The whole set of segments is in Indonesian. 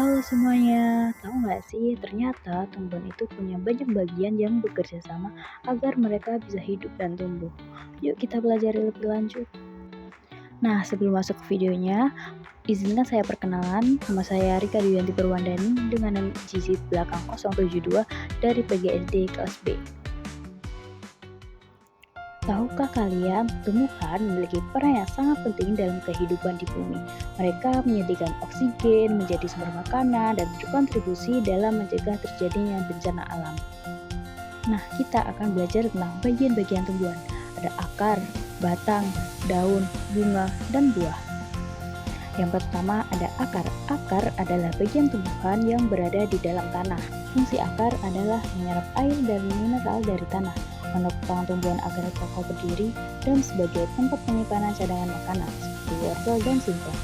Halo semuanya, tahu nggak sih ternyata tumbuhan itu punya banyak bagian yang bekerja sama agar mereka bisa hidup dan tumbuh. Yuk kita pelajari lebih lanjut. Nah sebelum masuk ke videonya, izinkan saya perkenalan. Nama saya Rika Duyanti Perwandani dengan NIM JISIP belakang 072 dari PGSD kelas B. Tahukah kalian, tumbuhan memiliki peran yang sangat penting dalam kehidupan di bumi. Mereka menyediakan oksigen, menjadi sumber makanan, dan berkontribusi dalam mencegah terjadinya bencana alam. Nah, kita akan belajar tentang bagian-bagian tumbuhan. Ada akar, batang, daun, bunga, dan buah. Yang pertama ada akar. Akar adalah bagian tumbuhan yang berada di dalam tanah. Fungsi akar adalah menyerap air dan mineral dari tanah, menopang tumbuhan agar kokoh berdiri, dan sebagai tempat penyimpanan cadangan makanan seperti wortel dan singkong.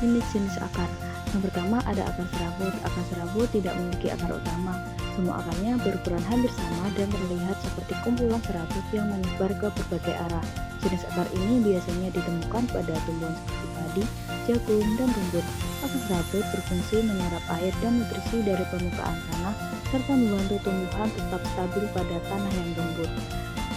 Jenis-jenis akar. Yang pertama ada akar serabut. Akar serabut tidak memiliki akar utama. Semua akarnya berukuran hampir sama dan terlihat seperti kumpulan serabut yang menyebar ke berbagai arah. Jenis akar ini biasanya ditemukan pada tumbuhan seperti padi, jagung, dan rumput. Akar serabut berfungsi menyerap air dan nutrisi dari permukaan tanah serta membantu tumbuhan tetap stabil pada tanah yang gembur.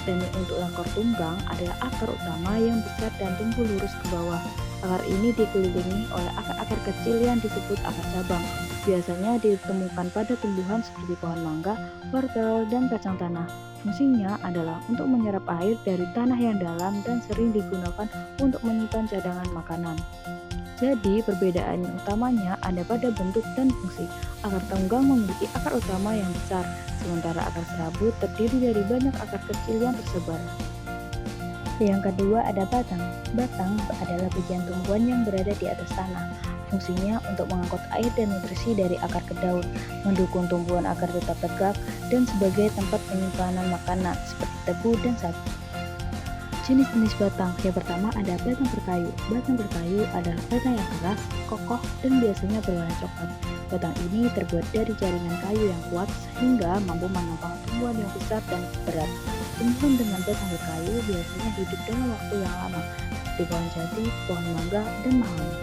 Dan untuk ekor tunggang adalah akar utama yang besar dan tumbuh lurus ke bawah. Akar ini dikelilingi oleh akar-akar kecil yang disebut akar cabang. Biasanya ditemukan pada tumbuhan seperti pohon mangga, wortel, dan kacang tanah. Fungsinya adalah untuk menyerap air dari tanah yang dalam dan sering digunakan untuk menyimpan cadangan makanan. Jadi, perbedaan utamanya ada pada bentuk dan fungsi. Akar tunggang memiliki akar utama yang besar, sementara akar serabut terdiri dari banyak akar kecil yang tersebar. Yang kedua ada batang. Batang adalah bagian tumbuhan yang berada di atas tanah. Fungsinya untuk mengangkut air dan nutrisi dari akar ke daun, mendukung tumbuhan agar tetap tegak, dan sebagai tempat penyimpanan makanan seperti tebu dan sagu. Jenis-jenis batang. Yang pertama ada batang berkayu. Batang berkayu adalah batang yang keras, kokoh, dan biasanya berwarna coklat. Batang ini terbuat dari jaringan kayu yang kuat sehingga mampu menopang tumbuhan yang besar dan berat. Tumbuhan dengan batang berkayu biasanya hidup dalam waktu yang lama, seperti pohon jati, pohon mangga, dan mahoni.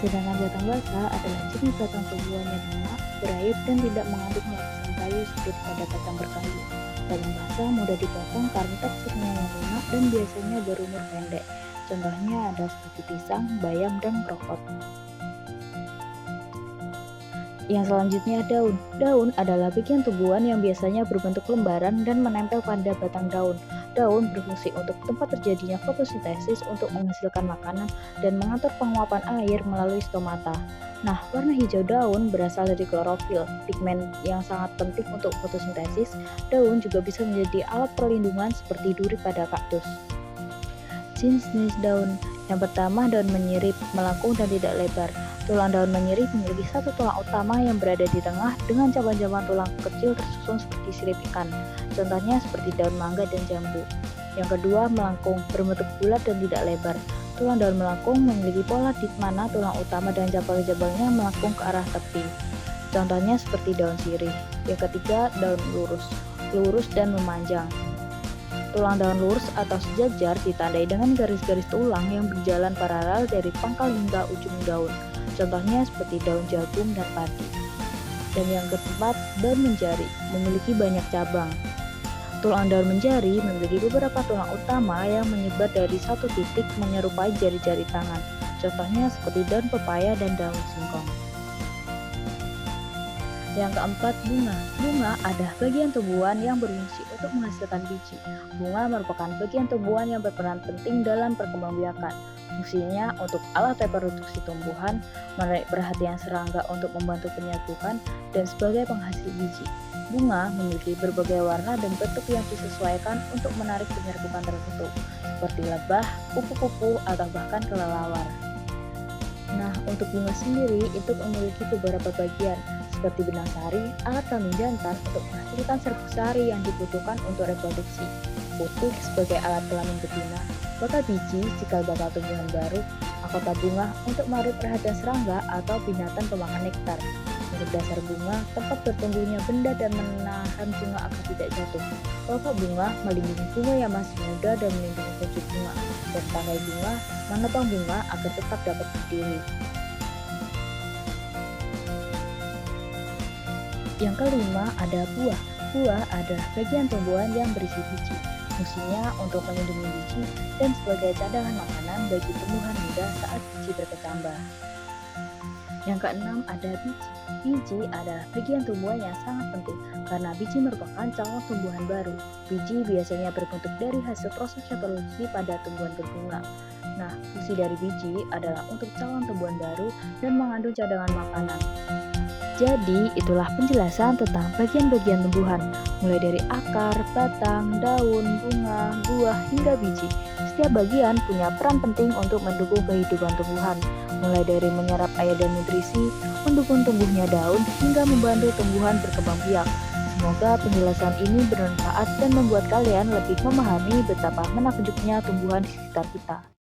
Sedangkan batang bata adalah jenis batang tumbuhan yang lunak, berair, dan tidak mengandung lapisan kayu seperti pada batang berkayu. Batang bata mudah dipotong karena teksturnya yang lunak dan biasanya berumur pendek. Contohnya ada seperti pisang, bayam, dan krokot. Yang selanjutnya daun. Daun adalah bagian tumbuhan yang biasanya berbentuk lembaran dan menempel pada batang daun. Daun berfungsi untuk tempat terjadinya fotosintesis untuk menghasilkan makanan dan mengatur penguapan air melalui stomata. Nah, warna hijau daun berasal dari klorofil, pigmen yang sangat penting untuk fotosintesis. Daun juga bisa menjadi alat perlindungan seperti duri pada kaktus. Jenis-jenis daun. Yang pertama, daun menyirip, melengkung dan tidak lebar. Tulang daun menyirip memiliki satu tulang utama yang berada di tengah dengan cabang-cabang tulang kecil tersusun seperti sirip ikan. Contohnya seperti daun mangga dan jambu. Yang kedua, melengkung, berbentuk bulat dan tidak lebar. Tulang daun melengkung memiliki pola di mana tulang utama dan cabang-cabangnya melengkung ke arah tepi. Contohnya seperti daun sirih. Yang ketiga, daun lurus, lurus dan memanjang. Tulang daun lurus atau sejajar ditandai dengan garis-garis tulang yang berjalan paralel dari pangkal hingga ujung daun. Contohnya seperti daun jagung dan padi. Dan yang keempat, daun menjari, memiliki banyak cabang. Tulang daun menjari memiliki beberapa tulang utama yang menyebar dari satu titik menyerupai jari-jari tangan. Contohnya seperti daun pepaya dan daun singkong. Yang keempat, bunga. Bunga adalah bagian tumbuhan yang berfungsi untuk menghasilkan biji. Bunga merupakan bagian tumbuhan yang berperan penting dalam perkembangbiakan. Fungsinya untuk alat reproduksi tumbuhan, menarik perhatian serangga untuk membantu penyerbukan, dan sebagai penghasil biji. Bunga memiliki berbagai warna dan bentuk yang disesuaikan untuk menarik penyerbukan tertentu, seperti lebah, kupu-kupu, atau bahkan kelelawar. Nah, untuk bunga sendiri itu memiliki beberapa bagian, seperti benang sari, alat kelamin jantan untuk menghasilkan serbuk sari yang dibutuhkan untuk reproduksi, putik sebagai alat kelamin betina, bakal biji cikal bakal tumbuhan baru, mahkota bunga untuk menarik perhatian serangga atau binatang pemakan nektar. Untuk dasar bunga, tempat bertumbuhnya benda dan menahan bunga agar tidak jatuh. Kelopak bunga melindungi bunga yang masih muda dan melindungi kuncup bunga, dan tangkai bunga menopang bunga agar tetap dapat berdiri. Yang kelima, ada buah. Buah adalah bagian tumbuhan yang berisi biji. Fungsinya untuk melindungi biji dan sebagai cadangan makanan bagi tumbuhan muda saat biji berkecambah. Yang keenam, ada biji. Biji adalah bagian tumbuhan yang sangat penting karena biji merupakan calon tumbuhan baru. Biji biasanya berbentuk dari hasil proses reproduksi pada tumbuhan berbunga. Nah, fungsi dari biji adalah untuk calon tumbuhan baru dan mengandung cadangan makanan. Jadi, itulah penjelasan tentang bagian-bagian tumbuhan, mulai dari akar, batang, daun, bunga, buah, hingga biji. Setiap bagian punya peran penting untuk mendukung kehidupan tumbuhan, mulai dari menyerap air dan nutrisi, mendukung tumbuhnya daun, hingga membantu tumbuhan berkembang biak. Semoga penjelasan ini bermanfaat dan membuat kalian lebih memahami betapa menakjubnya tumbuhan di sekitar kita.